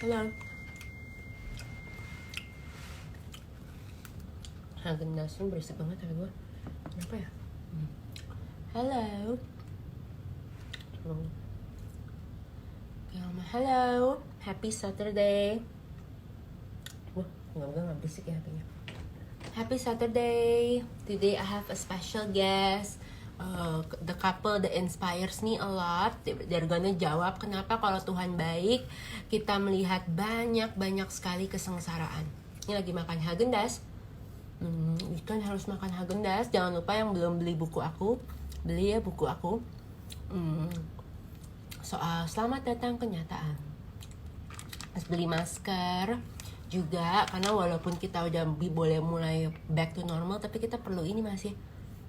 Halo. Haagen-Dazs berisik banget tapi gue. Kenapa ya? Halo. Halo. Happy Saturday. Wah, nggak berisik ya HP-nya. Happy Saturday. Today I have a special guest. The couple that inspires me a lot. They're gonna jawab kenapa kalau Tuhan baik kita melihat banyak sekali kesengsaraan. Ini lagi makan Haagen-Dazs. Kan harus makan Haagen-Dazs. Jangan lupa yang belum beli buku aku, beli ya buku aku. Soal selamat datang kenyataan. Harus beli masker juga, karena walaupun kita udah boleh mulai back to normal, tapi kita perlu ini masih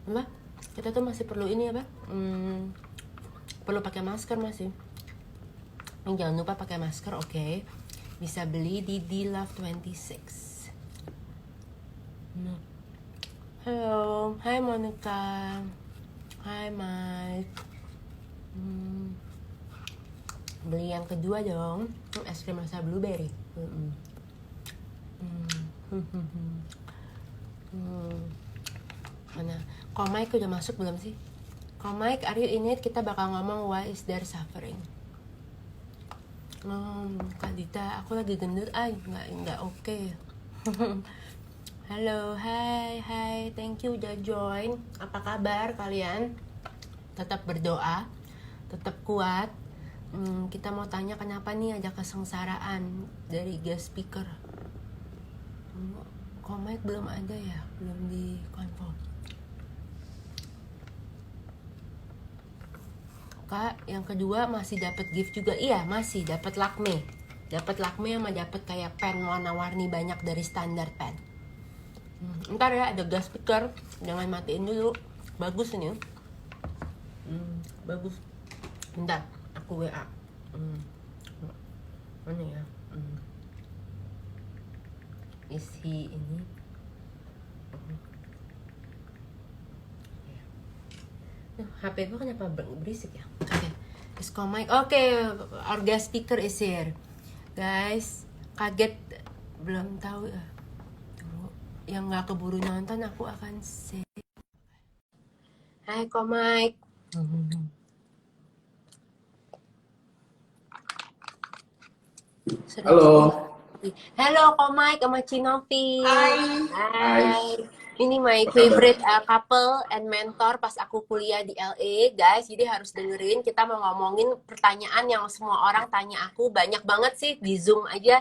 apa? Kita tuh masih perlu ini apa? Perlu pakai masker masih. Jangan lupa pakai masker, oke? Bisa beli di DLove26. Halo, hai Monica, hai Mike. Beli yang kedua dong, es krim rasa blueberry. Mana? Kok Mike udah masuk belum sih? Kok Mike, are you in it? Kita bakal ngomong why is there suffering. Kak Dita, aku lagi gendut, nggak oke. Halo, hai, thank you udah join. Apa kabar kalian? Tetap berdoa, tetap kuat. Kita mau tanya kenapa nih ada kesengsaraan dari guest speaker. Kok Mike belum ada ya? Belum di confirm. Kak, yang kedua masih dapat gift juga. Iya, masih dapat Lakme. Dapat Lakme sama dapat kayak pen warna-warni banyak dari Standard Pen. Ntar ya ada guest speaker. Jangan matiin dulu. Bagus ini. Bagus. Bentar, aku WA. Mana ya? Isi ini. HP gue kenapa berisik ya? Oke. Oke, our guest speaker is here. Guys, kaget belum tahu ya. Yang nggak keburu nonton aku akan say. Hai Ko Mike. Halo. Halo Ko Mike sama Cinovi. Hai. Ini my favorite couple and mentor pas aku kuliah di LA, guys. Jadi harus dengerin, kita mau ngomongin pertanyaan yang semua orang tanya aku. Banyak banget sih, di Zoom aja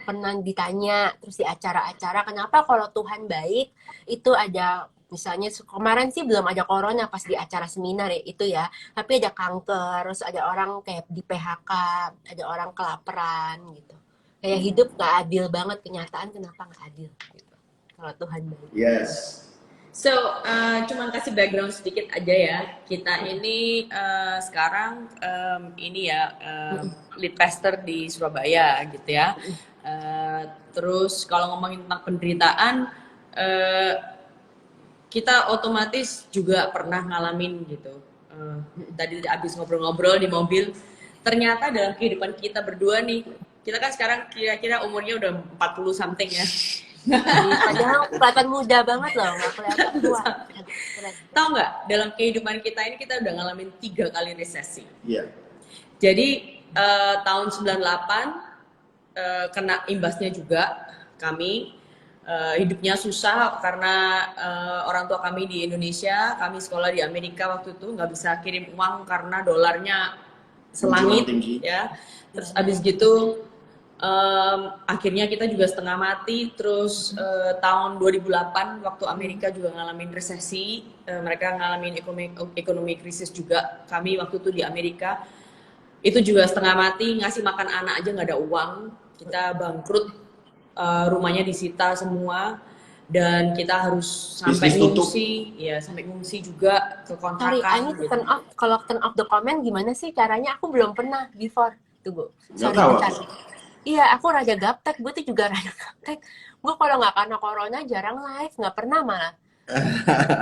pernah ditanya. Terus di acara-acara, kenapa kalau Tuhan baik, itu ada, misalnya kemarin sih belum ada corona pas di acara seminar ya, itu ya. Tapi ada kanker, terus ada orang kayak di PHK, ada orang kelaparan gitu. Kayak hidup gak adil banget, kenyataan kenapa gak adil gitu. Kalau Tuhan baik. Yes. So, cuman kasih background sedikit aja ya. Kita ini sekarang ini ya lead pastor di Surabaya gitu ya. Terus kalau ngomongin tentang penderitaan, kita otomatis juga pernah ngalamin gitu. Tadi abis ngobrol-ngobrol di mobil, ternyata dalam kehidupan kita berdua nih, kita kan sekarang kira-kira umurnya udah 40 something ya. Padahal kelihatan muda banget loh, nggak kelihatan tua. Tahu nggak, dalam kehidupan kita ini kita udah ngalamin 3 kali resesi. Iya. Jadi tahun 98 kena imbasnya juga kami. Hidupnya susah karena orang tua kami di Indonesia, kami sekolah di Amerika waktu itu nggak bisa kirim uang karena dolarnya selangit ya. Terus abis gitu akhirnya kita juga setengah mati. Terus tahun 2008 waktu Amerika juga ngalamin resesi, mereka ngalamin ekonomi krisis juga. Kami waktu itu di Amerika itu juga setengah mati, ngasih makan anak aja nggak ada uang, kita bangkrut, rumahnya disita semua dan kita harus sampai ngungsi, ya sampai ngungsi juga ke kontrakan. Sorry, ini gitu. Kalau turn off the comment gimana sih caranya? Aku belum pernah before. Tunggu, sorry bentar. Iya, aku rada gaptek, gue tuh juga rada gaptek. Gue kalau nggak karena corona jarang live, nggak pernah malah.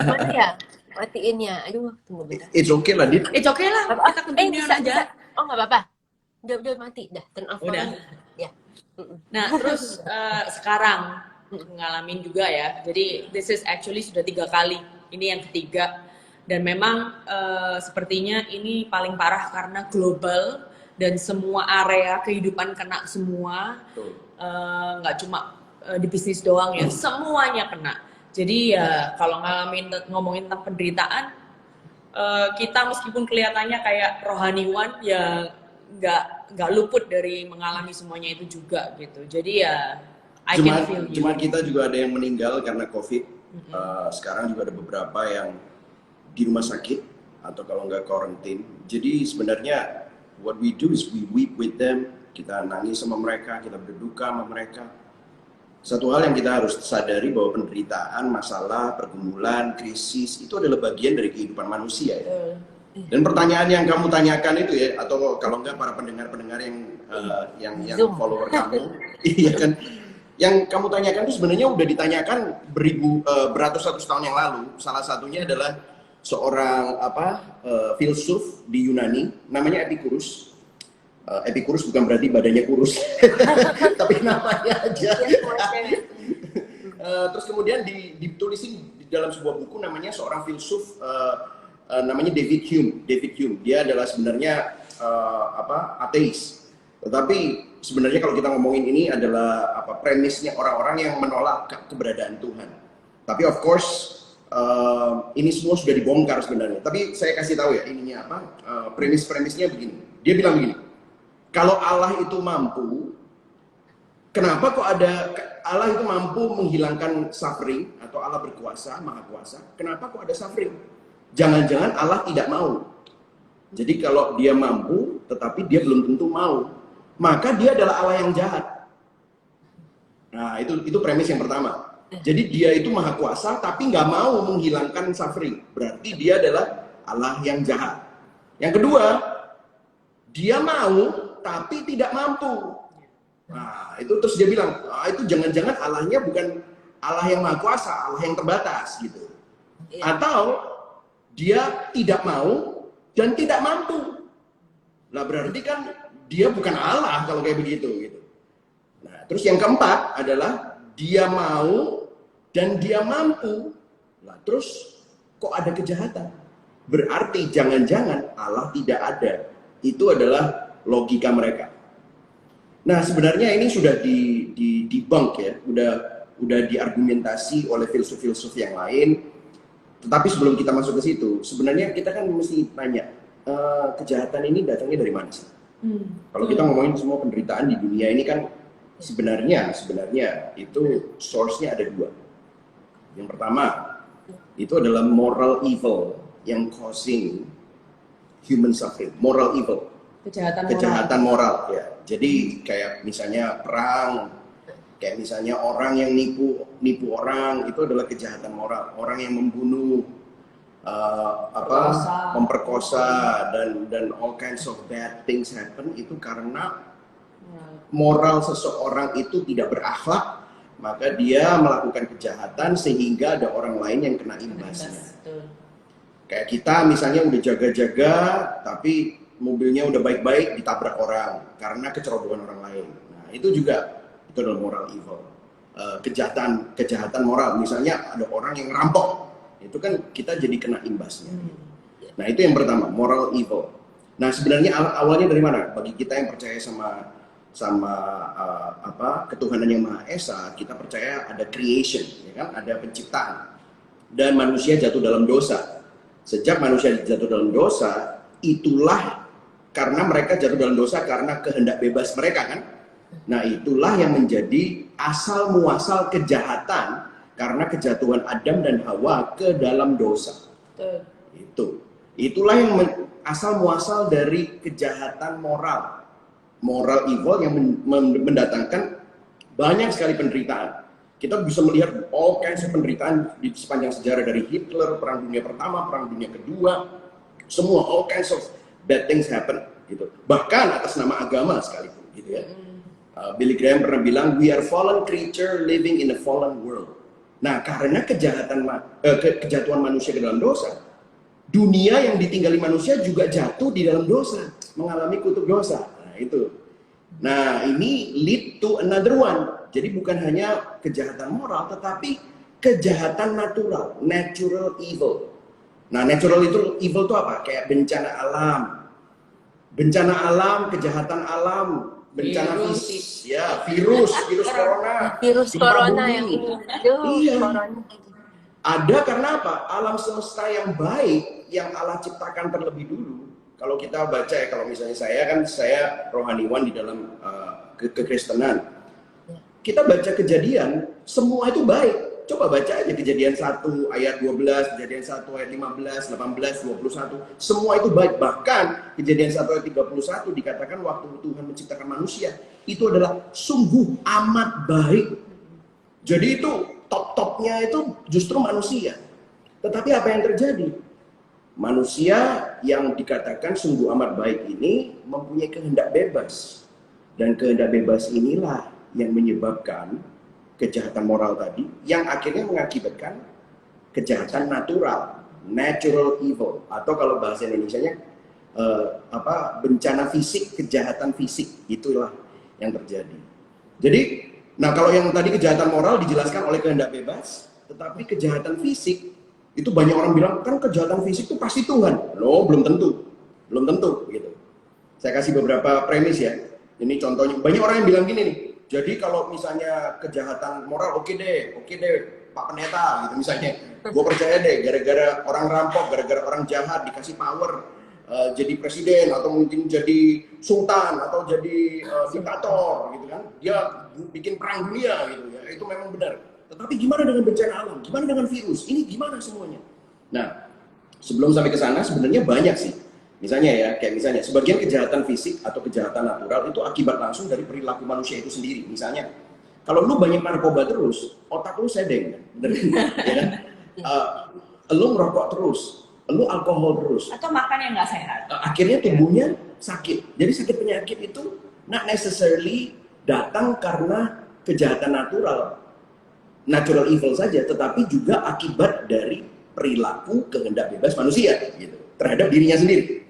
Mana ya? Matiin ya. Aduh, tunggu bentar. It's okay lah, Dit. It's okay lah, kita continue aja. Oh, nggak apa-apa? Udah mati, dah turn off Udah. banget. Ya. Nah, terus sekarang ngalamin juga ya. Jadi this is actually sudah 3 kali. Ini yang ketiga. Dan memang sepertinya ini paling parah karena global dan semua area kehidupan kena semua. Nggak cuma di bisnis doang ya, semuanya kena. Jadi ya kalau ngomongin tentang penderitaan, kita meskipun kelihatannya kayak rohaniwan ya nggak luput dari mengalami semuanya itu juga gitu. Jadi ya I can feel you. Cuman kita juga ada yang meninggal karena COVID. Sekarang juga ada beberapa yang di rumah sakit atau kalau nggak karantin. Jadi sebenarnya what we do is we weep with them. Kita nangis sama mereka, kita berduka sama mereka. Satu hal yang kita harus sadari bahwa penderitaan, masalah, pergumulan, krisis itu adalah bagian dari kehidupan manusia ya. Dan pertanyaan yang kamu tanyakan itu ya, atau kalau enggak para pendengar-pendengar yang follower kamu, iya kan, yang kamu tanyakan itu sebenarnya udah ditanyakan beratus-ratus tahun yang lalu. Salah satunya adalah seorang filsuf di Yunani, namanya Epicurus. Epicurus bukan berarti badannya kurus, tapi namanya aja. Terus kemudian ditulisin di dalam sebuah buku namanya seorang filsuf namanya David Hume. Dia adalah sebenarnya ateis. Tetapi sebenarnya kalau kita ngomongin ini adalah premisnya orang-orang yang menolak keberadaan Tuhan. Tapi of course ini semua sudah dibongkar sebenarnya. Tapi saya kasih tahu ya ininya premis-premisnya begini. Dia bilang begini. Kalau Allah itu mampu, kenapa kok Allah itu mampu menghilangkan suffering atau Allah berkuasa, maha kuasa? Kenapa kok ada suffering? Jangan-jangan Allah tidak mau. Jadi kalau dia mampu, tetapi dia belum tentu mau, maka dia adalah Allah yang jahat. Nah itu premis yang pertama. Jadi dia itu maha kuasa, tapi nggak mau menghilangkan suffering. Berarti dia adalah Allah yang jahat. Yang kedua, dia mau tapi tidak mampu. Nah, itu terus dia bilang, itu jangan-jangan Allahnya bukan Allah yang maha kuasa, Allah yang terbatas gitu. Atau dia tidak mau dan tidak mampu. Nah, berarti kan dia bukan Allah kalau kayak begitu gitu. Nah, terus yang keempat adalah dia mau dan dia mampu. Nah, terus kok ada kejahatan? Berarti jangan-jangan Allah tidak ada. Itu adalah logika mereka. Nah sebenarnya ini sudah debunk ya, udah diargumentasi oleh filsuf-filsuf yang lain. Tetapi sebelum kita masuk ke situ, sebenarnya kita kan mesti tanya kejahatan ini datangnya dari mana sih? Kalau kita ngomongin semua penderitaan di dunia ini kan sebenarnya itu source-nya ada dua. Yang pertama itu adalah moral evil yang causing human suffering, moral evil. Kejahatan moral ya. Jadi kayak misalnya perang, kayak misalnya orang yang nipu orang, itu adalah kejahatan moral. Orang yang membunuh, memperkosa dan all kinds of bad things happen itu karena moral seseorang itu tidak berakhlak, maka dia melakukan kejahatan sehingga ada orang lain yang kena imbasnya. Kayak kita misalnya udah jaga-jaga tapi mobilnya udah baik-baik ditabrak orang karena kecerobohan orang lain. Nah, itu adalah moral evil. Kejahatan moral. Misalnya ada orang yang ngerampok, itu kan kita jadi kena imbasnya. Nah, itu yang pertama, moral evil. Nah, sebenarnya awalnya dari mana? Bagi kita yang percaya sama ketuhanan yang Maha Esa, kita percaya ada creation, ya kan? Ada penciptaan. Dan manusia jatuh dalam dosa. Sejak manusia jatuh dalam dosa, itulah karena mereka jatuh dalam dosa karena kehendak bebas mereka kan. Nah itulah yang menjadi asal muasal kejahatan karena kejatuhan Adam dan Hawa ke dalam dosa. Itulah yang asal muasal dari kejahatan moral evil yang mendatangkan banyak sekali penderitaan. Kita bisa melihat all kinds of penderitaan di sepanjang sejarah dari Hitler, Perang Dunia Pertama, Perang Dunia Kedua, semua all kinds of bad things happen gitu. Bahkan atas nama agama sekalipun gitu ya. Billy Graham pernah bilang we are fallen creature living in a fallen world. Nah, karena kejatuhan manusia ke dalam dosa, dunia yang ditinggali manusia juga jatuh di dalam dosa, mengalami kutuk dosa. Nah, itu. Nah, ini lead to another one. Jadi bukan hanya kejahatan moral, tetapi kejahatan natural, natural evil. Nah, natural evil itu apa? Kayak bencana alam, kejahatan alam, bencana Virus. fisik, ya, virus corona, Virus gempa corona bumi. yang ini. Aduh, Iya. corona. Ada karena apa? Alam semesta yang baik yang Allah ciptakan terlebih dulu. Kalau kita baca ya, kalau misalnya saya rohaniwan di dalam kekristenan. Kita baca Kejadian, semua itu baik. Coba baca aja Kejadian 1 ayat 12, Kejadian 1 ayat 15, 18, 21. Semua itu baik. Bahkan Kejadian 1 ayat 31 dikatakan waktu Tuhan menciptakan manusia, itu adalah sungguh amat baik. Jadi itu top-topnya itu justru manusia. Tetapi apa yang terjadi? Manusia yang dikatakan sungguh amat baik ini mempunyai kehendak bebas. Dan kehendak bebas inilah yang menyebabkan kejahatan moral tadi, yang akhirnya mengakibatkan kejahatan natural, natural evil, atau kalau bahasa Indonesianya bencana fisik, kejahatan fisik, itulah yang terjadi. Jadi, nah kalau yang tadi kejahatan moral dijelaskan oleh kehendak bebas, tetapi kejahatan fisik itu banyak orang bilang kan kejahatan fisik itu pasti Tuhan. Loh, belum tentu gitu. Saya kasih beberapa premis ya. Ini contohnya, banyak orang yang bilang gini nih. Jadi kalau misalnya kejahatan moral, oke deh Pak Pendeta gitu misalnya. Gue percaya deh, gara-gara orang rampok, gara-gara orang jahat dikasih power jadi presiden atau mungkin jadi sultan atau jadi diktator gitu kan. Dia bikin perang dunia gitu ya. Itu memang benar. Tetapi gimana dengan bencana alam? Gimana dengan virus? Ini gimana semuanya? Nah, sebelum sampai ke sana sebenarnya banyak sih. Misalnya ya, kayak misalnya sebagian kejahatan fisik atau kejahatan natural itu akibat langsung dari perilaku manusia itu sendiri. Misalnya, kalau lu banyak narkoba terus, otak lu sedeng, bener ya kan? Lu merokok terus, lu alkohol terus. Atau makan yang nggak sehat. Akhirnya tubuhnya sakit. Jadi sakit penyakit itu not necessarily datang karena kejahatan natural evil saja, tetapi juga akibat dari perilaku kehendak bebas manusia gitu, terhadap dirinya sendiri.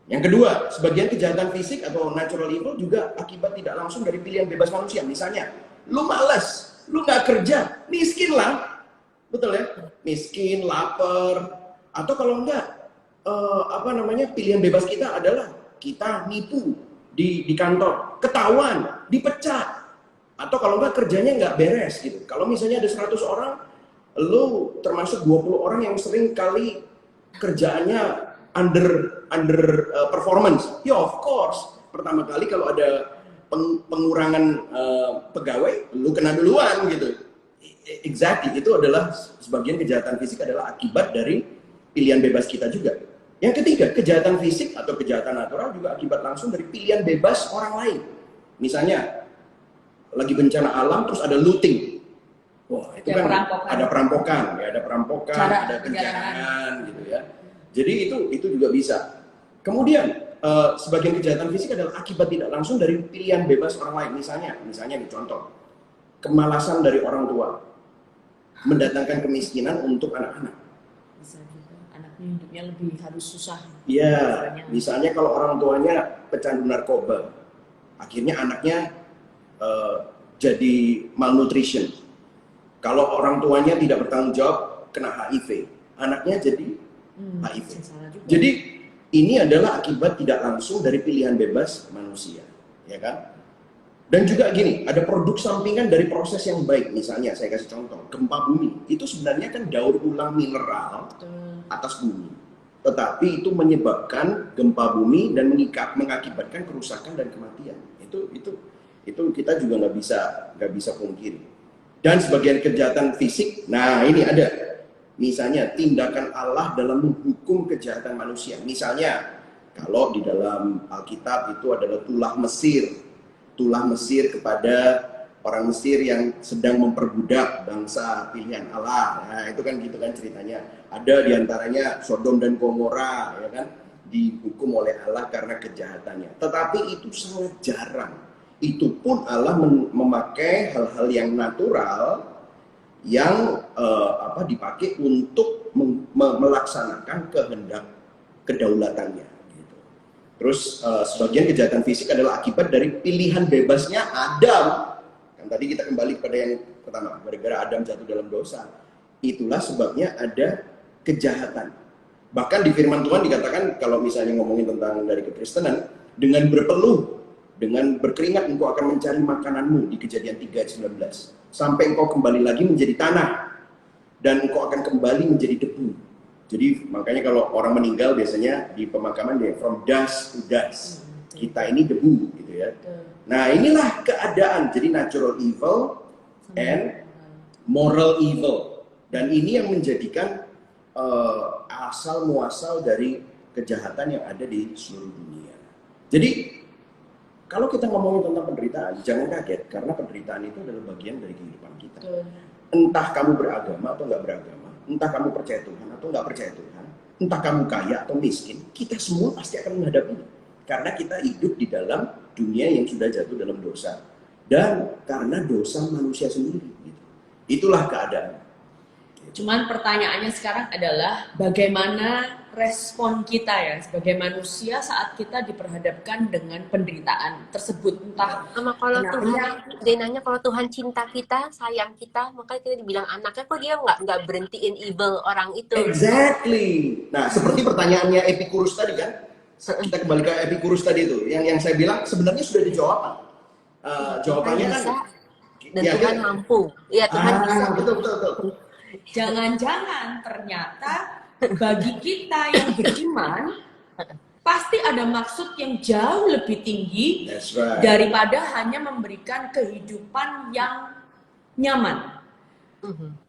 Yang kedua, sebagian kejahatan fisik atau natural evil juga akibat tidak langsung dari pilihan bebas manusia. Misalnya, lu malas, lu nggak kerja, miskin lah, betul ya? Miskin, lapar, atau kalau enggak, pilihan bebas kita adalah kita nipu di kantor, ketahuan, dipecat, atau kalau enggak kerjanya nggak beres gitu. Kalau misalnya ada 100 orang, lu termasuk 20 orang yang sering kali kerjaannya under performance. Ya of course, pertama kali kalau ada pengurangan pegawai, lu kena duluan gitu. Exactly, itu adalah sebagian kejahatan fisik adalah akibat dari pilihan bebas kita juga. Yang ketiga, kejahatan fisik atau kejahatan natural juga akibat langsung dari pilihan bebas orang lain. Misalnya, lagi bencana alam terus ada looting. Wah, itu kan ada perampokan, ada penjarahan gitu ya. Jadi itu juga bisa. Kemudian sebagian kejahatan fisik adalah akibat tidak langsung dari pilihan bebas orang lain. Misalnya nih contoh, kemalasan dari orang tua mendatangkan kemiskinan untuk anak-anak. Bisa juga anaknya hidupnya lebih harus susah. Iya, misalnya kalau orang tuanya pecandu narkoba, akhirnya anaknya jadi malnutrition. Kalau orang tuanya tidak bertanggung jawab kena HIV, anaknya jadi HIV. Jadi ini adalah akibat tidak langsung dari pilihan bebas manusia, ya kan? Dan juga gini, ada produk sampingan dari proses yang baik. Misalnya saya kasih contoh, gempa bumi itu sebenarnya kan daur ulang mineral atas bumi, tetapi itu menyebabkan gempa bumi dan mengakibatkan kerusakan dan kematian. Itu kita juga nggak bisa pungkiri. Dan sebagian kejahatan fisik, nah ini ada. Misalnya tindakan Allah dalam menghukum kejahatan manusia. Misalnya kalau di dalam Alkitab itu adalah tulah Mesir kepada orang Mesir yang sedang memperbudak bangsa pilihan Allah. Nah itu kan gitu kan ceritanya. Ada diantaranya Sodom dan Gomora, ya kan, dihukum oleh Allah karena kejahatannya. Tetapi itu sangat jarang. Itu pun Allah memakai hal-hal yang natural yang dipakai untuk melaksanakan kehendak kedaulatannya gitu. Terus sebagian kejahatan fisik adalah akibat dari pilihan bebasnya Adam. Kan tadi kita kembali kepada yang pertama, gara-gara Adam jatuh dalam dosa. Itulah sebabnya ada kejahatan. Bahkan di firman Tuhan dikatakan, kalau misalnya ngomongin tentang dari kekristenan, dengan berpeluh, dengan berkeringat engkau akan mencari makananmu, di Kejadian 3 ayat 19. Sampai engkau kembali lagi menjadi tanah, dan engkau akan kembali menjadi debu. Jadi makanya kalau orang meninggal biasanya di pemakaman dia from dust to dust. Kita ini debu gitu ya. Nah inilah keadaan. Jadi natural evil and moral evil. Dan ini yang menjadikan asal muasal dari kejahatan yang ada di seluruh dunia. Jadi kalau kita ngomongin tentang penderitaan, jangan kaget karena penderitaan itu adalah bagian dari kehidupan kita. Entah kamu beragama atau nggak beragama, entah kamu percaya Tuhan atau nggak percaya Tuhan, entah kamu kaya atau miskin, kita semua pasti akan menghadapinya. Karena kita hidup di dalam dunia yang sudah jatuh dalam dosa. Dan karena dosa manusia sendiri. Gitu. Itulah keadaan. Cuman pertanyaannya sekarang adalah bagaimana respon kita ya sebagai manusia saat kita diperhadapkan dengan penderitaan tersebut, entah Sama kalau kenapa. Tuhan, dia nanya kalau Tuhan cinta kita, sayang kita, maka kita dibilang anaknya, kok dia nggak berhentiin evil orang itu. Exactly. Nah, seperti pertanyaannya Epicurus tadi kan, kita kembali ke Epicurus tadi itu, yang saya bilang sebenarnya sudah dijawab. Jawabannya kan, dan Tuhan mampu. Iya, Tuhan bisa. Betul. Jangan-jangan ternyata bagi kita yang beriman pasti ada maksud yang jauh lebih tinggi daripada hanya memberikan kehidupan yang nyaman.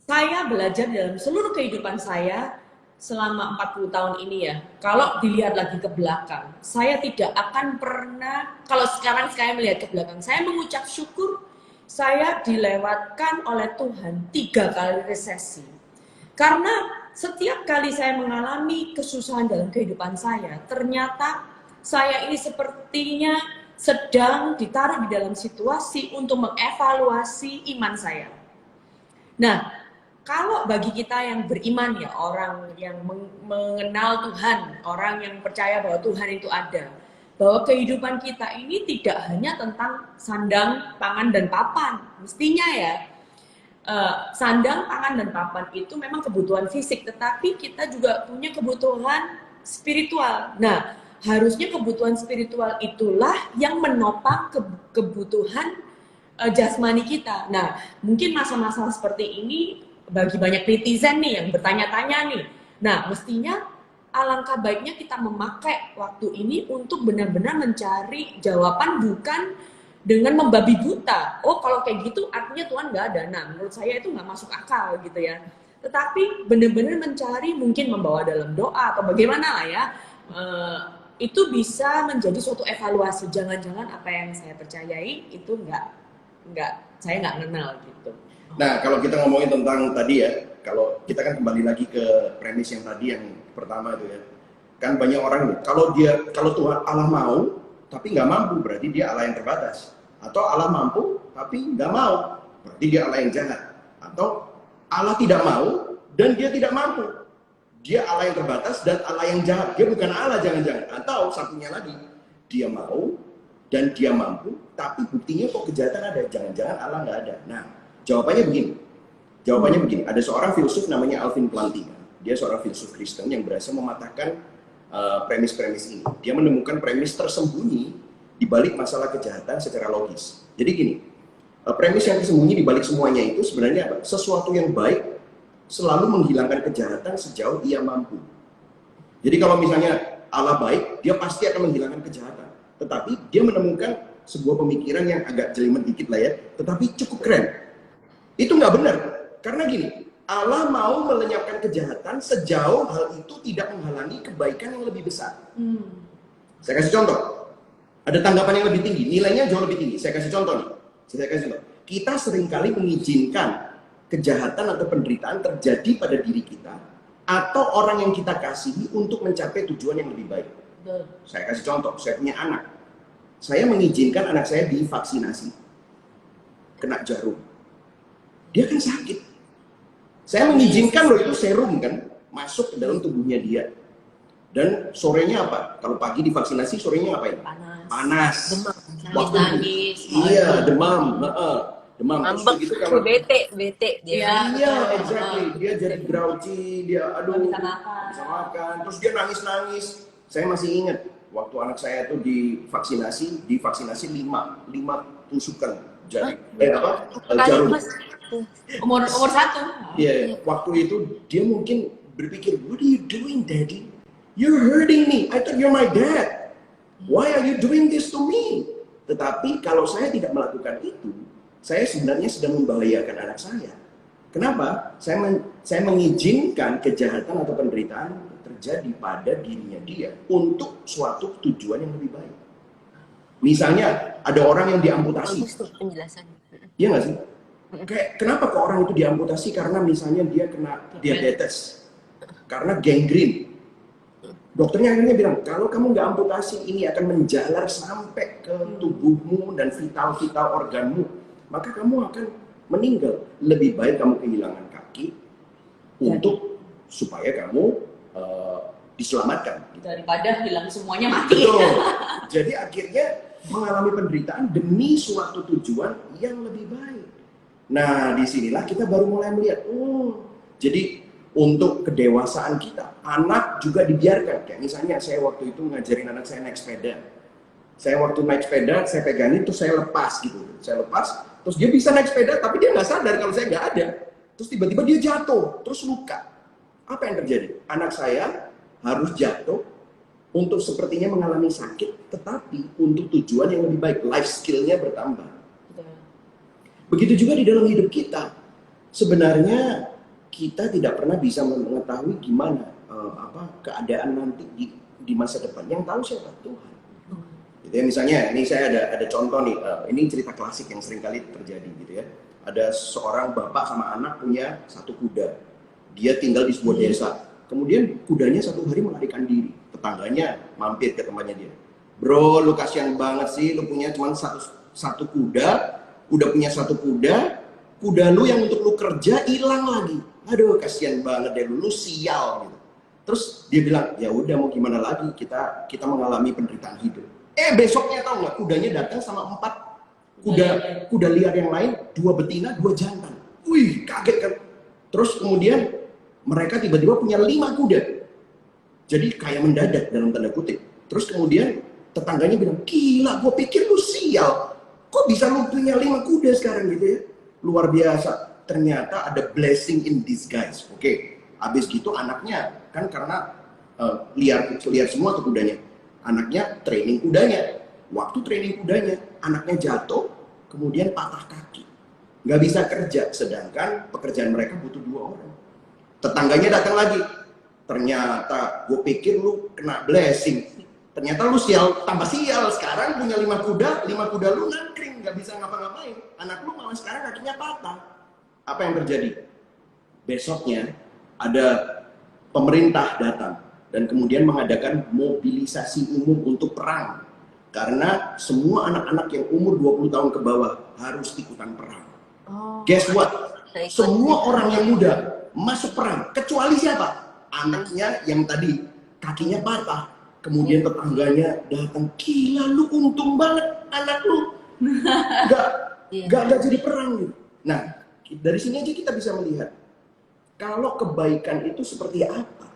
Saya belajar dalam seluruh kehidupan saya selama 40 tahun ini ya, kalau dilihat lagi ke belakang, saya tidak akan pernah, kalau sekarang saya melihat ke belakang, saya mengucap syukur saya dilewatkan oleh Tuhan 3 kali resesi. Karena setiap kali saya mengalami kesusahan dalam kehidupan saya, ternyata saya ini sepertinya sedang ditaruh di dalam situasi untuk mengevaluasi iman saya. Nah, kalau bagi kita yang beriman ya, orang yang mengenal Tuhan, orang yang percaya bahwa Tuhan itu ada, bahwa kehidupan kita ini tidak hanya tentang sandang, pangan, dan papan. Mestinya ya, sandang, pangan, dan papan itu memang kebutuhan fisik, tetapi kita juga punya kebutuhan spiritual. Nah, harusnya kebutuhan spiritual itulah yang menopang kebutuhan jasmani kita. Nah, mungkin masa-masa seperti ini bagi banyak netizen nih yang bertanya-tanya nih. Nah, mestinya alangkah baiknya kita memakai waktu ini untuk benar-benar mencari jawaban, bukan dengan membabi buta. Oh, kalau kayak gitu artinya Tuhan nggak ada. Nah, menurut saya itu nggak masuk akal gitu ya. Tetapi benar-benar mencari, mungkin membawa dalam doa atau bagaimana lah ya, itu bisa menjadi suatu evaluasi. Jangan-jangan apa yang saya percayai itu saya nggak kenal gitu. Nah, kalau kita ngomongin tentang tadi ya, kalau kita kan kembali lagi ke premis yang tadi yang pertama itu ya, kan banyak orang nih, kalau Tuhan Allah mau tapi nggak mampu, berarti dia Allah yang terbatas. Atau Allah mampu tapi nggak mau, berarti dia Allah yang jahat. Atau Allah tidak mau dan dia tidak mampu, dia Allah yang terbatas dan Allah yang jahat, dia bukan Allah jangan-jangan. Atau satunya lagi, dia mau dan dia mampu, tapi buktinya kok kejahatan ada, jangan-jangan Allah nggak ada. Nah, jawabannya begini, ada seorang filsuf namanya Alvin Plantinga. Dia seorang filsuf Kristen yang berhasil mematahkan premis-premis ini. Dia menemukan premis tersembunyi di balik masalah kejahatan secara logis. Jadi gini, premis yang tersembunyi di balik semuanya itu sebenarnya apa? Sesuatu yang baik selalu menghilangkan kejahatan sejauh ia mampu. Jadi kalau misalnya Allah baik, dia pasti akan menghilangkan kejahatan. Tetapi dia menemukan sebuah pemikiran yang agak jelimet dikit lah ya, tetapi cukup keren. Itu nggak benar, karena gini, Allah mau melenyapkan kejahatan sejauh hal itu tidak menghalangi kebaikan yang lebih besar. Saya kasih contoh, ada tanggapan yang lebih tinggi, nilainya jauh lebih tinggi. Saya kasih contoh nih, kita seringkali mengizinkan kejahatan atau penderitaan terjadi pada diri kita atau orang yang kita kasihi untuk mencapai tujuan yang lebih baik. Saya kasih contoh, saya punya anak, saya mengizinkan anak saya divaksinasi, kena jarum. Dia kan sakit. Saya mengizinkan loh itu serum kan masuk ke dalam tubuhnya dia. Dan sorenya apa? Kalau pagi divaksinasi, sorenya ngapain? Panas. Demam. Nangis. Iya, demam. Demam. Terus Ngambek, begitu kalau bete dia. Iya. iya, exactly. Dia jadi grouchy, dia Nggak aduh, bisa makan. bisa makan. Terus dia nangis-nangis. Saya masih ingat waktu anak saya tuh divaksinasi 5 tusukan jarum. Jarum. Mas. Umur 1. Iya, waktu itu dia mungkin berpikir, what are you doing, Daddy? You're hurting me. I thought you're my dad. Why are you doing this to me? Tetapi kalau saya tidak melakukan itu, saya sebenarnya sedang membahayakan anak saya. Kenapa? Saya mengizinkan kejahatan atau penderitaan terjadi pada dirinya dia untuk suatu tujuan yang lebih baik. Misalnya ada orang yang diamputasi. Bagus tuh penjelasannya. Iya nggak sih? Kayak kenapa kok orang itu diamputasi karena misalnya dia kena diabetes, karena gangrene. Dokternya akhirnya bilang, kalau kamu nggak amputasi, ini akan menjalar sampai ke tubuhmu dan vital-vital organmu. Maka kamu akan meninggal. Lebih baik kamu kehilangan kaki untuk supaya kamu diselamatkan. Daripada hilang semuanya mati. Betul. Jadi akhirnya mengalami penderitaan demi suatu tujuan yang lebih baik. Nah, disinilah kita baru mulai melihat, jadi untuk kedewasaan kita, anak juga dibiarkan. Kayak misalnya saya waktu itu ngajarin anak saya naik sepeda. Saya waktu naik sepeda, saya pegangin, terus saya lepas gitu. Saya lepas, terus dia bisa naik sepeda, tapi dia nggak sadar kalau saya nggak ada. Terus tiba-tiba dia jatuh, terus luka. Apa yang terjadi? Anak saya harus jatuh untuk sepertinya mengalami sakit, tetapi untuk tujuan yang lebih baik, life skill-nya bertambah. Begitu juga di dalam hidup kita. Sebenarnya kita tidak pernah bisa mengetahui gimana keadaan nanti di masa depan. Yang tahu siapa? Tuhan. Gitu ya, misalnya ini saya ada contoh nih. Ini cerita klasik yang sering kali terjadi gitu ya. Ada seorang bapak sama anak punya satu kuda. Dia tinggal di sebuah desa. Kemudian kudanya satu hari melarikan diri. Tetangganya mampir ke tempatnya dia. Bro, lu kasihan banget sih, lu punya cuma satu kuda. Udah punya satu kuda lu yang untuk lu kerja hilang lagi. Aduh, kasihan banget deh lu sial gitu. Terus dia bilang, ya udah mau gimana lagi, kita mengalami penderitaan hidup. Besoknya tahu nggak, kudanya datang sama 4 kuda liar yang lain, 2 betina, 2 jantan. Wih, kaget kan. Terus kemudian mereka tiba-tiba punya 5 kuda. Jadi kayak mendadak dalam tanda kutip. Terus kemudian tetangganya bilang, gila, gue pikir lu sial. Kok bisa lu punya 5 kuda sekarang gitu ya? Luar biasa. Ternyata ada blessing in disguise. Oke. Habis gitu anaknya kan karena liar semua tuh kudanya. Anaknya training kudanya. Waktu training kudanya, anaknya jatuh, kemudian patah kaki. Nggak bisa kerja, sedangkan pekerjaan mereka butuh 2 orang. Tetangganya datang lagi. Ternyata gue pikir lu kena blessing. Ternyata lu sial, tambah sial. Sekarang punya 5 kuda lu nangkring, nggak bisa ngapa-ngapain. Anak lu malah sekarang kakinya patah. Apa yang terjadi? Besoknya ada pemerintah datang dan kemudian mengadakan mobilisasi umum untuk perang. Karena semua anak-anak yang umur 20 tahun ke bawah harus ikutan perang. Guess what? Semua orang yang muda masuk perang, kecuali siapa? Anaknya yang tadi kakinya patah. Kemudian tetangganya datang, gila lu untung banget anak lu nggak jadi perang gitu. Nah, dari sini aja kita bisa melihat kalau kebaikan itu seperti apa.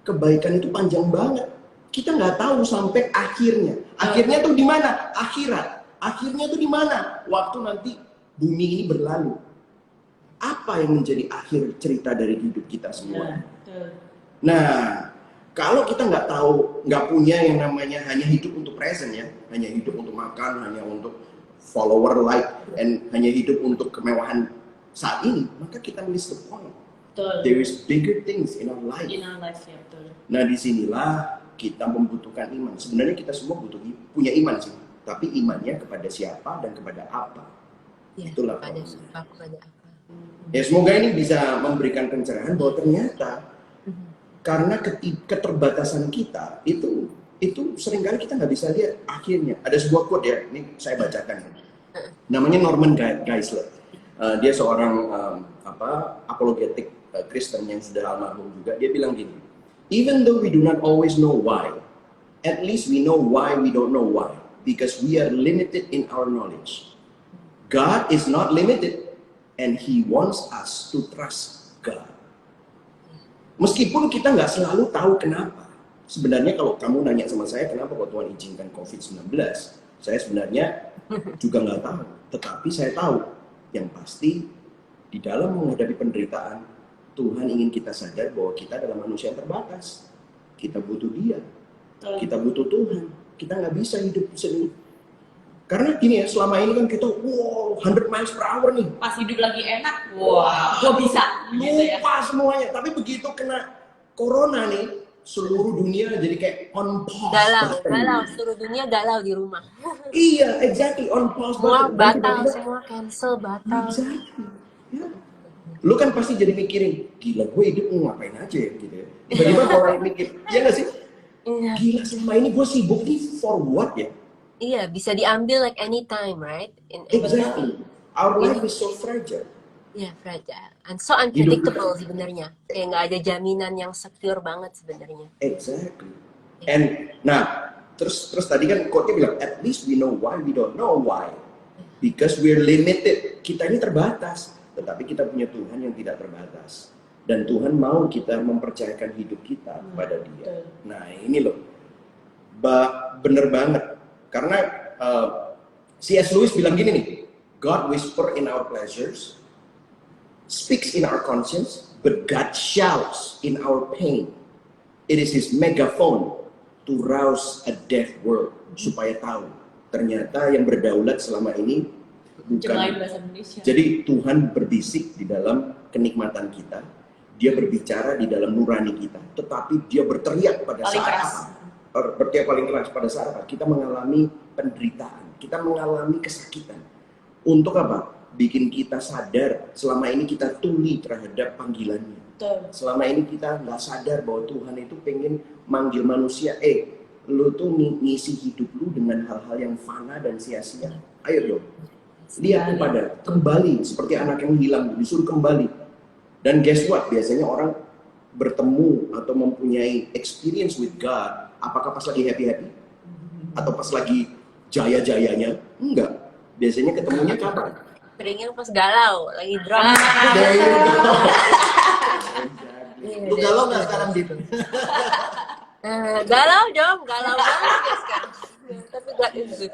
Kebaikan itu panjang banget. Kita nggak tahu sampai akhirnya. Akhirnya tuh di mana? Akhirat. Akhirnya tuh di mana? Waktu nanti bumi ini berlalu. Apa yang menjadi akhir cerita dari hidup kita semua? Nah, kalau kita nggak tahu, nggak punya yang namanya hanya hidup untuk present ya, hanya hidup untuk makan, hanya untuk follower, like, and hanya hidup untuk kemewahan saat ini, maka kita miss the point. There is bigger things in our life. In our life, ya betul. Nah, disinilah kita membutuhkan iman. Sebenarnya kita semua punya iman sih, tapi imannya kepada siapa dan kepada apa. Ya, Itulah kepada problemnya. siapa, kepada apa. Ya, semoga ini bisa memberikan pencerahan bahwa ternyata karena keterbatasan kita itu seringkali kita nggak bisa lihat akhirnya. Ada sebuah quote ya, ini saya bacakan. Namanya Norman Geisler. Dia seorang apologetik Kristen yang sudah almarhum juga. Dia bilang gini, Even though we do not always know why, at least we know why we don't know why. Because we are limited in our knowledge. God is not limited, and He wants us to trust God. Meskipun kita nggak selalu tahu kenapa. Sebenarnya kalau kamu nanya sama saya, kenapa kok Tuhan izinkan COVID-19? Saya sebenarnya juga nggak tahu. Tetapi saya tahu, yang pasti di dalam menghadapi penderitaan, Tuhan ingin kita sadar bahwa kita adalah manusia yang terbatas. Kita butuh Dia. Kita butuh Tuhan. Kita nggak bisa hidup sendiri. Karena gini ya, selama ini kan kita, wow, 100 miles per hour nih. Pas hidup lagi enak, wah, gua bisa. Gitu ya. Lupa semuanya. Tapi begitu kena corona nih, seluruh dunia jadi kayak on pause. Galau, seluruh dunia galau di rumah. Iya, exactly, on pause. Semua Dan batal, tiba-tiba- semua cancel, batal. Exactly. Ya. Lu kan pasti jadi mikirin, gila gue hidup mau ngapain aja ya, gitu ya. Tiba-tiba orang mikir, iya nggak sih? Iya. Gila selama ini gue sibuk nih for what ya? Iya, bisa diambil like anytime, right? Exactly. Our life is so fragile. Iya, fragile. And so unpredictable sebenarnya. Kayak nggak ada jaminan yang secure banget sebenarnya. Exactly. And nah, terus tadi kan quote-nya bilang, at least we know why, we don't know why. Because we're limited. Kita ini terbatas, tetapi kita punya Tuhan yang tidak terbatas. Dan Tuhan mau kita mempercayakan hidup kita kepada Dia. Nah, ini loh. Bener banget. Karena C.S. Lewis bilang gini nih, God whisper in our pleasures, speaks in our conscience, but God shouts in our pain. It is His megaphone to rouse a deaf world, supaya tahu ternyata yang berdaulat selama ini Jemahin bukan. bahasa Indonesia. Jadi Tuhan berbisik di dalam kenikmatan kita, Dia berbicara di dalam nurani kita, tetapi Dia berteriak pada Paling saat keras. apa? Berteriak paling keras pada saat apa? Kita mengalami penderitaan, kita mengalami kesakitan. Untuk apa? Bikin kita sadar selama ini kita tuli terhadap panggilannya. Betul. Selama ini kita nggak sadar bahwa Tuhan itu pengen manggil manusia, lu tuh ngisi hidup lu dengan hal-hal yang fana dan sia-sia. Ayo dong, lihat kepada, kembali seperti anak yang hilang, disuruh kembali. Dan guess what? Biasanya orang bertemu atau mempunyai experience with God, apakah pas lagi happy-happy? Atau pas lagi jaya-jayanya? Enggak. Biasanya ketemunya kapan? Seringnya pas galau, lagi drop. There you go. Iya, Lu galau nggak sekarang gitu? Galau dong, galau banget ya sekarang. Tapi God is good.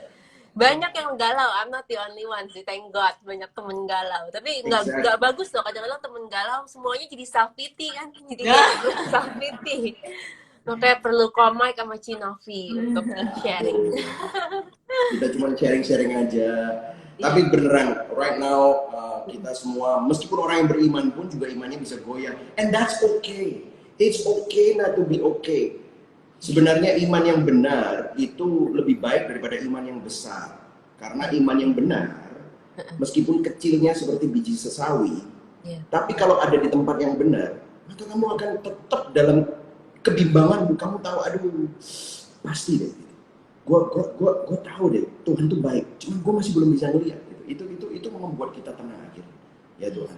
Banyak yang galau, I'm not the only one sih, thank God. Banyak temen galau. Tapi Exactly. nggak bagus loh, kadang-kadang temen galau semuanya jadi self-pity kan. Jadi kayak self-pity. Makanya perlu komik sama Cinovi untuk sharing. Kita cuma sharing-sharing aja. Tapi beneran, right now kita semua, meskipun orang yang beriman pun juga imannya bisa goyah. And that's okay. It's okay not to be okay. Sebenarnya iman yang benar itu lebih baik daripada iman yang besar. Karena iman yang benar, meskipun kecilnya seperti biji sesawi, tapi kalau ada di tempat yang benar, maka kamu akan tetap dalam kebimbangan. Kamu tahu, aduh, pasti deh. Gue tahu deh, Tuhan tuh baik. Cuma gue masih belum bisa ngeliat. Itu membuat kita tenang akhirnya. Ya Tuhan.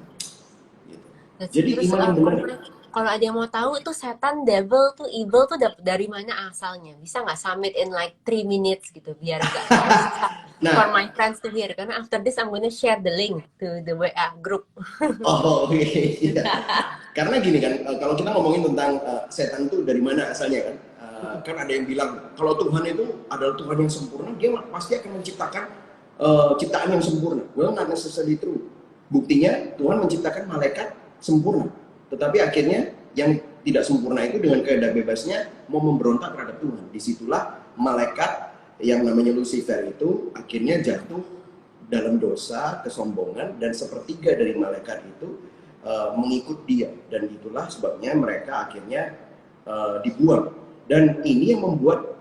Gitu. Jadi Terus, iman yang benar. kalau ada yang mau tahu itu setan, devil tuh, evil tuh dari mana asalnya? Bisa nggak submit in like 3 minutes gitu biar nggak Nah. for my friends to hear. Karena after this I'm gonna share the link to the WA group. Oh iya. Karena gini kan, kalau kita ngomongin tentang setan itu dari mana asalnya kan? Kan ada yang bilang kalau Tuhan itu adalah Tuhan yang sempurna, Dia pasti akan menciptakan ciptaan yang sempurna. Well, not necessarily true. Buktinya Tuhan menciptakan malaikat sempurna, tetapi akhirnya yang tidak sempurna itu dengan kehendak bebasnya mau memberontak terhadap Tuhan. Disitulah malaikat yang namanya Lucifer itu akhirnya jatuh dalam dosa, kesombongan, dan sepertiga dari malaikat itu mengikut dia, dan itulah sebabnya mereka akhirnya dibuang. Dan ini yang membuat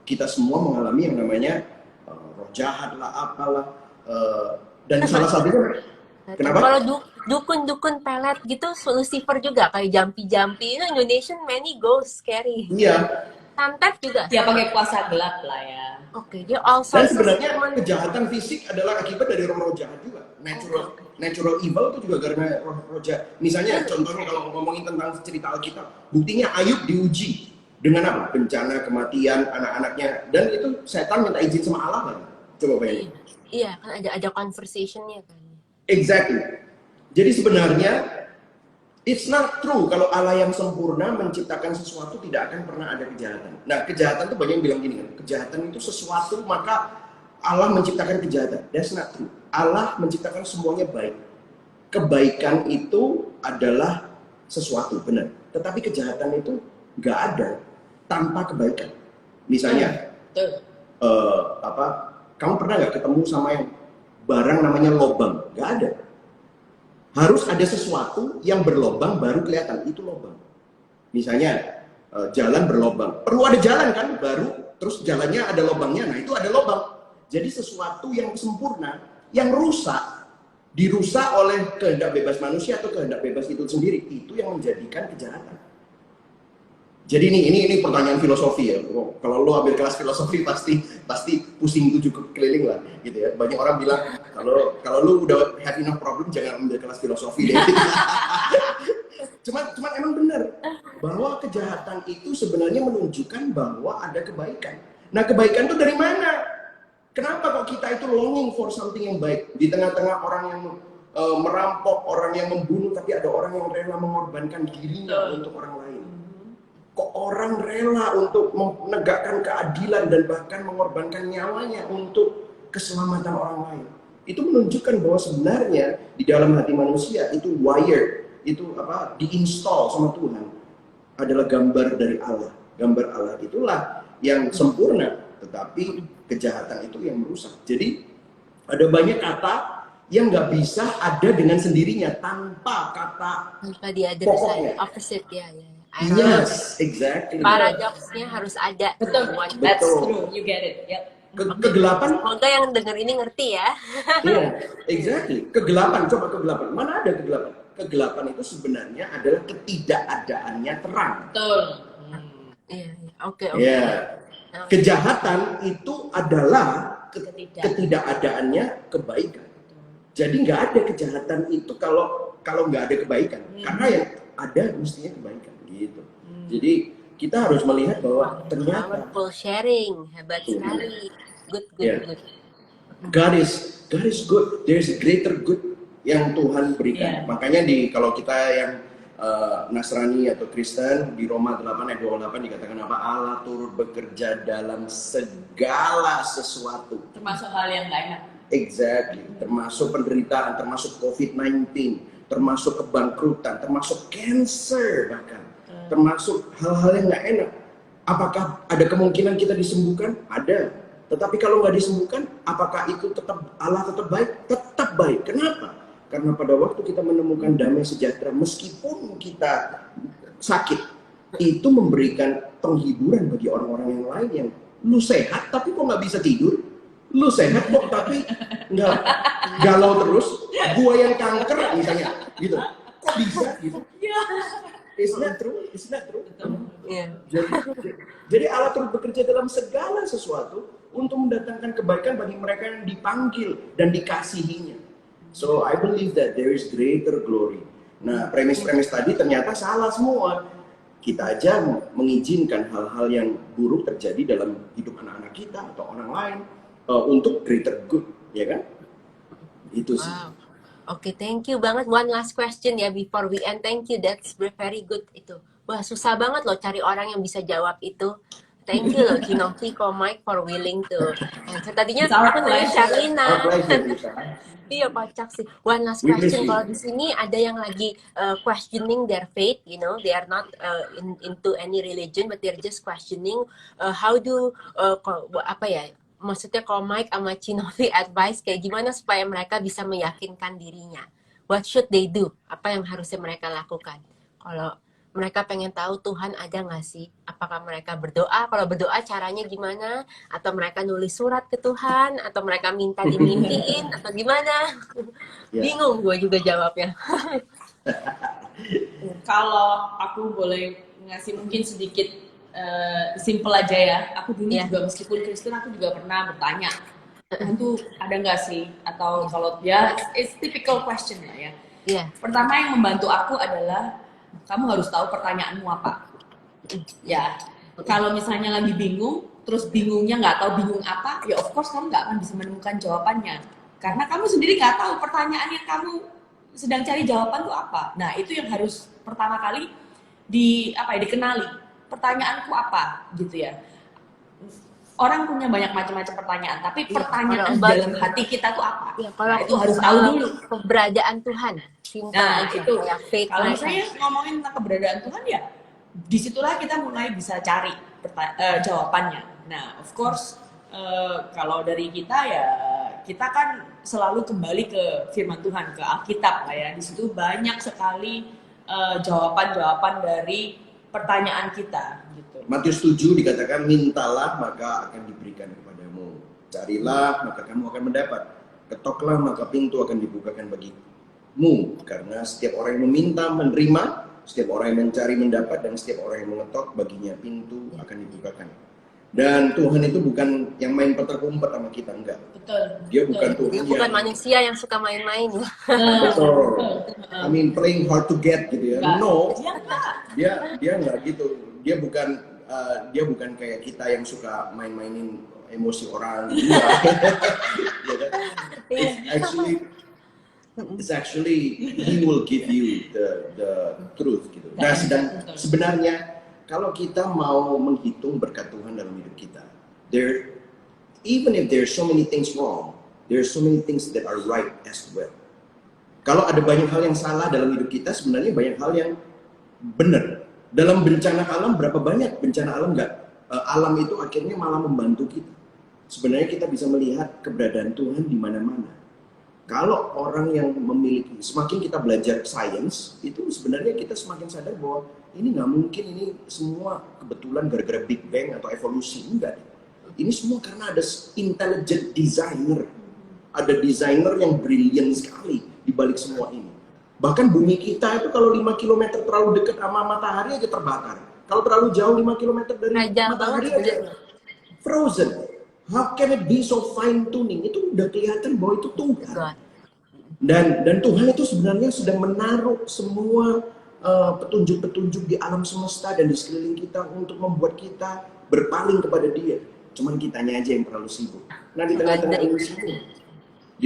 kita semua mengalami yang namanya roh jahat lah, apalah, dan salah satunya kenapa? Kalau dukun-dukun pelet gitu, Lucifer juga kayak jampi-jampi. Indonesian many ghosts scary. Iya, Santet juga. Ya pakai kuasa gelap lah ya. Oke, dia all Dan sources sebenarnya human. kejahatan fisik adalah akibat dari roh-roh jahat juga. Natural evil itu juga karena roh-roh jahat. Misalnya contohnya kalau ngomongin tentang cerita Alkitab, buktinya Ayub diuji dengan apa? Bencana, kematian anak-anaknya, dan itu setan minta izin sama Allah kan? Coba bayangin. Iya, kan ada conversation-nya kan. Exactly. Jadi sebenarnya it's not true kalau Allah yang sempurna menciptakan sesuatu tidak akan pernah ada kejahatan. Nah, kejahatan itu banyak yang bilang gini kan, kejahatan itu sesuatu maka Allah menciptakan kejahatan. That's not true. Allah menciptakan semuanya baik. Kebaikan itu adalah sesuatu, benar. Tetapi kejahatan itu nggak ada tanpa kebaikan. Misalnya, kamu pernah nggak ketemu sama yang barang namanya lobang? Nggak ada. Harus ada sesuatu yang berlobang baru kelihatan itu lobang. Misalnya jalan berlobang, perlu ada jalan kan baru, terus jalannya ada lobangnya, nah itu ada lobang. Jadi sesuatu yang sempurna, yang rusak, dirusak oleh kehendak bebas manusia atau kehendak bebas itu sendiri, itu yang menjadikan kejahatan. Jadi ini pertanyaan filosofi ya. Kalau lo ambil kelas filosofi pasti pusing 7 keliling lah gitu ya. Banyak orang bilang kalau lo udah have enough problem jangan ambil kelas filosofi deh. Cuman emang benar bahwa kejahatan itu sebenarnya menunjukkan bahwa ada kebaikan. Nah, kebaikan itu dari mana? Kenapa kok kita itu longing for something yang baik di tengah-tengah orang yang merampok, orang yang membunuh, tapi ada orang yang rela mengorbankan dirinya untuk orang lain. Kok orang rela untuk menegakkan keadilan dan bahkan mengorbankan nyawanya untuk keselamatan orang lain. Itu menunjukkan bahwa sebenarnya di dalam hati manusia itu wired, itu diinstal sama Tuhan adalah gambar dari Allah. Gambar Allah itulah yang sempurna, tetapi kejahatan itu yang merusak. Jadi ada banyak kata yang nggak bisa ada dengan sendirinya tanpa kata dia ada pokoknya. Opposite ya. Yes, exactly. Paradoksnya harus ada. Betul. That's true. You get it. Yep. Kegelapan. Semoga yang denger ini ngerti ya. Iya, exactly. Kegelapan, coba kegelapan. Mana ada kegelapan? Kegelapan itu sebenarnya adalah ketidakadaannya terang. Betul. Iya. Oke. Ya. Kejahatan itu adalah ketidakadaannya kebaikan. Jadi nggak ada kejahatan itu kalau nggak ada kebaikan. Karena yang ada mestinya kebaikan. Gitu. Jadi kita harus melihat bahwa ternyata powerful sharing, hebat sekali. Good. God is good. There's a greater good yang Tuhan berikan. Makanya kalau kita yang Nasrani atau Kristen di Roma 8 ayat 28 dikatakan apa? Allah turut bekerja dalam segala sesuatu. Termasuk hal yang gak enak. Exactly. Termasuk penderitaan, termasuk COVID-19, termasuk kebangkrutan, termasuk cancer bahkan. Termasuk hal-hal yang nggak enak. Apakah ada kemungkinan kita disembuhkan? Ada. Tetapi kalau nggak disembuhkan, apakah itu Allah tetap baik? Tetap baik. Kenapa? Karena pada waktu kita menemukan damai sejahtera, meskipun kita sakit, itu memberikan penghiburan bagi orang-orang yang lain yang lu sehat, tapi kok nggak bisa tidur? Lu sehat kok, tapi nggak galau terus? Gua yang kanker misalnya, gitu. Kok bisa gitu? It's not true. Yeah. Jadi Allah terus bekerja dalam segala sesuatu untuk mendatangkan kebaikan bagi mereka yang dipanggil dan dikasihinya. So I believe that there is greater glory. Nah, premis-premis tadi ternyata salah semua. Kita aja mengizinkan hal-hal yang buruk terjadi dalam hidup anak-anak kita atau orang lain untuk greater good, ya kan? Itu sih. Wow. Oke, thank you banget. One last question ya before we end. Thank you, that's very good itu. Wah, susah banget loh cari orang yang bisa jawab itu. Thank you loh, Kinovi, Mike for willing to answer. Tadinya aku nanya Sharlina. Iya, kocak sih. One last question. Kalau di sini ada yang lagi questioning their faith, you know, they are not into any religion, but they're just questioning how do maksudnya kalau Mike sama Kinovi advice kayak gimana supaya mereka bisa meyakinkan dirinya. What should they do? Apa yang harusnya mereka lakukan? Kalau mereka pengen tahu Tuhan ada nggak sih? Apakah mereka berdoa? Kalau berdoa caranya gimana? Atau mereka nulis surat ke Tuhan? Atau mereka minta dimimpiin? Atau gimana? Bingung gue juga jawabnya. Kalau aku boleh ngasih mungkin sedikit simple aja ya. Aku dulu Iya. juga meskipun Kristen aku juga pernah bertanya, Tuhan tuh ada nggak sih? Atau kalau ya it's typical question lah ya. Iya. Pertama yang membantu aku adalah kamu harus tahu pertanyaanmu apa. Ya, kalau misalnya lagi bingung, terus bingungnya nggak tahu bingung apa, ya of course kamu nggak akan bisa menemukan jawabannya. Karena kamu sendiri nggak tahu pertanyaan yang kamu sedang cari jawaban itu apa. Nah, itu yang harus pertama kali dikenali. Pertanyaanku apa, gitu ya. Orang punya banyak macam-macam pertanyaan, tapi Iya, pertanyaan kalau dalam hati kita tuh apa? Ya, kalau Nah, itu harus tahu dulu. keberadaan Tuhan, simple Nah, aja, itu. kayak faith Kalau mereka. misalnya ngomongin tentang keberadaan Tuhan ya, disitulah kita mulai bisa cari jawabannya. Nah, of course, kalau dari kita ya, kita kan selalu kembali ke firman Tuhan, ke Alkitab lah ya. Di situ banyak sekali jawaban-jawaban dari pertanyaan kita gitu. Matius 7 dikatakan, mintalah maka akan diberikan kepadamu, carilah maka kamu akan mendapat, ketoklah maka pintu akan dibukakan bagimu. Karena setiap orang yang meminta menerima, setiap orang yang mencari mendapat, dan setiap orang yang mengetok baginya pintu akan dibukakan. Dan Tuhan itu bukan yang main petak umpet sama kita, enggak. Betul. Dia bukan betul. Tuhan Dia bukan yang manusia yang suka main-main ya. betul. I mean playing hard to get gitu ya. Enggak. No, Dia enggak. dia nggak gitu. Dia bukan kayak kita yang suka main-mainin emosi orang. Enggak. Ya kan? It's actually he will give you the truth gitu. Nah, sebenarnya kalau kita mau menghitung berkat Tuhan dalam hidup kita, even if there's so many things wrong, there's so many things that are right as well. Kalau ada banyak hal yang salah dalam hidup kita, sebenarnya banyak hal yang benar. Dalam bencana alam, berapa banyak bencana alam nggak? Alam itu akhirnya malah membantu kita. Sebenarnya kita bisa melihat keberadaan Tuhan di mana-mana. Kalau orang yang memiliki, semakin kita belajar sains, itu sebenarnya kita semakin sadar bahwa ini nggak mungkin ini semua kebetulan gara-gara Big Bang atau evolusi, enggak. Ini semua karena ada intelligent designer. Ada desainer yang brilian sekali di balik semua ini. Bahkan bumi kita itu kalau 5 km terlalu dekat sama matahari aja terbakar. Kalau terlalu jauh 5 km dari matahari aja frozen. How can it be so fine tuning? Itu udah kelihatan bahwa itu Tuhan. Dan Tuhan itu sebenarnya sedang menaruh semua petunjuk-petunjuk di alam semesta dan di sekeliling kita untuk membuat kita berpaling kepada Dia. Cuman kitanya aja yang terlalu sibuk. Nah, di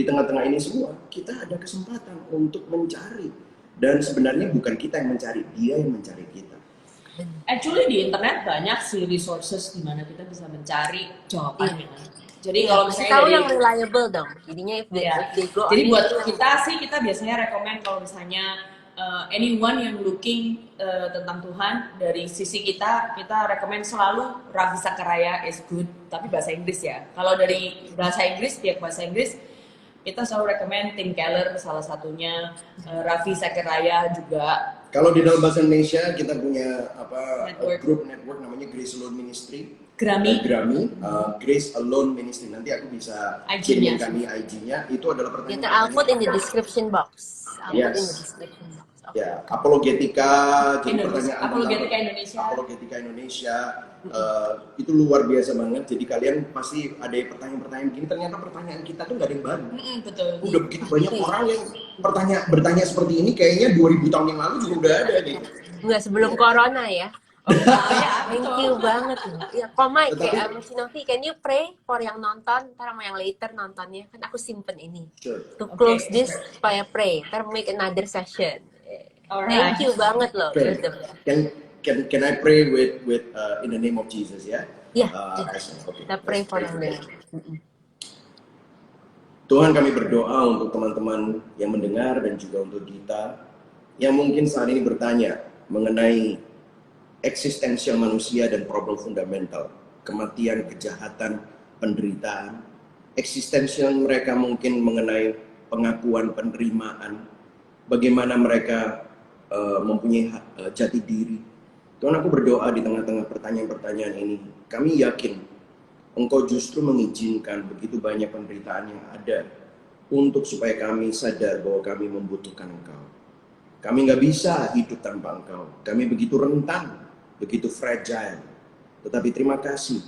tengah-tengah ini semua kita ada kesempatan untuk mencari. Dan sebenarnya bukan kita yang mencari, Dia yang mencari kita. Actually di internet banyak sih resources di mana kita bisa mencari jawabannya. Jadi Ya, kalau misalnya tahu dari yang reliable dong. Jadinya if they go jadi on buat itu kita sih kita biasanya rekomend kalau misalnya anyone yang looking tentang Tuhan dari sisi kita rekomend selalu Ravi Zachariah is good, tapi bahasa Inggris ya. Kalau dari bahasa Inggris, tiap bahasa Inggris kita selalu rekomend Tim Keller salah satunya, Ravi Zachariah juga. Kalau di dalam bahasa Indonesia kita punya Network. network namanya Grace Alone Ministry. Grammy. Grace Alone Ministry. Nanti aku bisa IG-nya. kirim kami IG-nya. Itu adalah pertanyaan. I'll put in the description box. Okay. Ya, apologetika, jadi Indonesia. pertanyaan Apologetika tentang Indonesia. Apologetika Indonesia, itu luar biasa banget. Jadi kalian pasti ada pertanyaan-pertanyaan begini. Ternyata pertanyaan kita tuh nggak ada yang baru. Betul. Udah begitu banyak orang yang bertanya seperti ini. Kayaknya 2000 tahun yang lalu juga udah ada gitu. Enggak sebelum corona ya. Ya, Thank you banget loh. Ya, Komai, kayak Novi, can you pray for yang nonton, ntar sama yang later nontonnya, kan aku simpen ini. Sure. To close this, supaya pray, ntar make another session. Thank you banget loh. Pray. Gitu. Can I pray with in the name of Jesus ya? Ya, Okay. kita pray for yang lain. Tuhan, kami berdoa untuk teman-teman yang mendengar dan juga untuk kita yang mungkin saat ini bertanya mengenai eksistensial manusia dan problem fundamental, kematian, kejahatan, penderitaan. Eksistensial mereka mungkin mengenai pengakuan, penerimaan, bagaimana mereka mempunyai jati diri. Tuhan, aku berdoa di tengah-tengah pertanyaan-pertanyaan ini, kami yakin Engkau justru mengizinkan begitu banyak penderitaan yang ada untuk supaya kami sadar bahwa kami membutuhkan Engkau. Kami nggak bisa hidup tanpa Engkau. Kami begitu rentan, begitu fragile. Tetapi terima kasih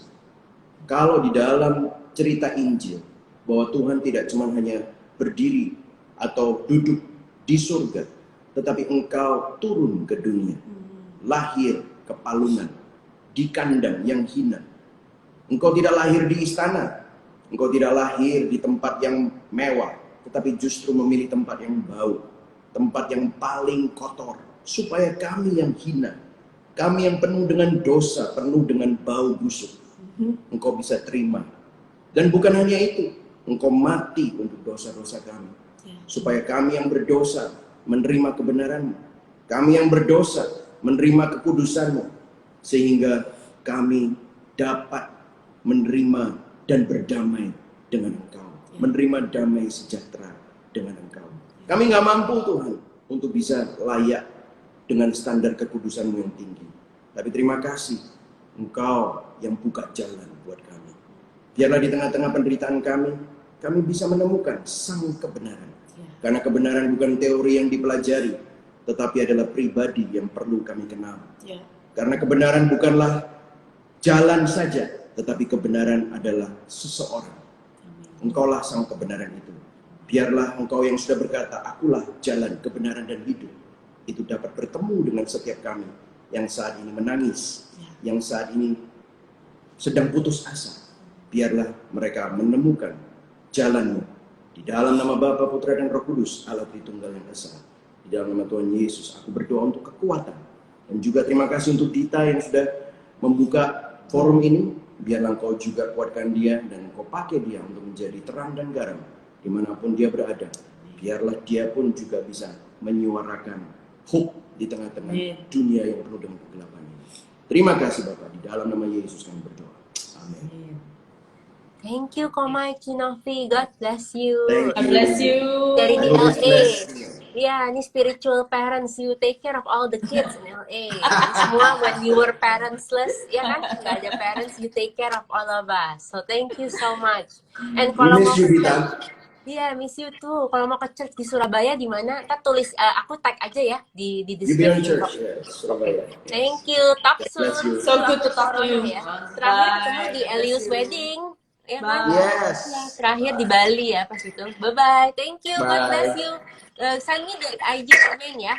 kalau di dalam cerita Injil bahwa Tuhan tidak cuma hanya berdiri atau duduk di surga, tetapi Engkau turun ke dunia, lahir ke palungan, di kandang yang hina. Engkau tidak lahir di istana, Engkau tidak lahir di tempat yang mewah, tetapi justru memilih tempat yang bau, tempat yang paling kotor, supaya kami yang hina, kami yang penuh dengan dosa, penuh dengan bau busuk, Engkau bisa terima. Dan bukan hanya itu, Engkau mati untuk dosa-dosa kami, supaya kami yang berdosa menerima kebenaran-Mu, kami yang berdosa menerima kekudusan-Mu, sehingga kami dapat menerima dan berdamai dengan Engkau, menerima damai sejahtera dengan Engkau. Kami nggak mampu Tuhan untuk bisa layak dengan standar kekudusan-Mu yang tinggi. Tapi terima kasih, Engkau yang buka jalan buat kami. Biarlah di tengah-tengah penderitaan kami bisa menemukan sang kebenaran. Karena kebenaran bukan teori yang dipelajari, tetapi adalah pribadi yang perlu kami kenal. Karena kebenaran bukanlah jalan saja, tetapi kebenaran adalah seseorang. Engkaulah sang kebenaran itu. Biarlah Engkau yang sudah berkata, akulah jalan, kebenaran, dan hidup, itu dapat bertemu dengan setiap kami yang saat ini menangis, yang saat ini sedang putus asa. Biarlah mereka menemukan jalan-Mu. Di dalam nama Bapa, Putra, dan Roh Kudus, Allah Tritunggal yang Esa. Di dalam nama Tuhan Yesus, aku berdoa untuk kekuatan. Dan juga terima kasih untuk Dita yang sudah membuka forum ini. Biarlah Engkau juga kuatkan dia dan Engkau pakai dia untuk menjadi terang dan garam dimanapun dia berada. Biarlah dia pun juga bisa menyuarakan hope di tengah-tengah dunia yang penuh dengan kegelapan ini. Terima kasih Bapak, di dalam nama Yesus kami berdoa. Amin. Thank you, Komai Kinovi. God bless you. Thank God bless you. Dari di God LA. bless you. Ya, ini spiritual parents. You take care of all the kids in LA. Semua when you were parentless, ya kan? Nggak ada parents, you take care of all of us. So thank you so much. And We kalau miss mau you, ke Dita. iya, miss you too. Kalau mau ke church di Surabaya di mana? Kita tulis aku tag aja ya di Jubilant description Church, box. yes, Surabaya. Thank you. Talk God soon. bless you. So good to talk to you. Ya. Terakhir ketemu Bye. di God bless Elius you. Wedding. Ya kan? Bye. Yes. Ya, terakhir di Bali ya pas itu. Bye bye. Thank you. God bless Bye. you. Send me the IG comment ya.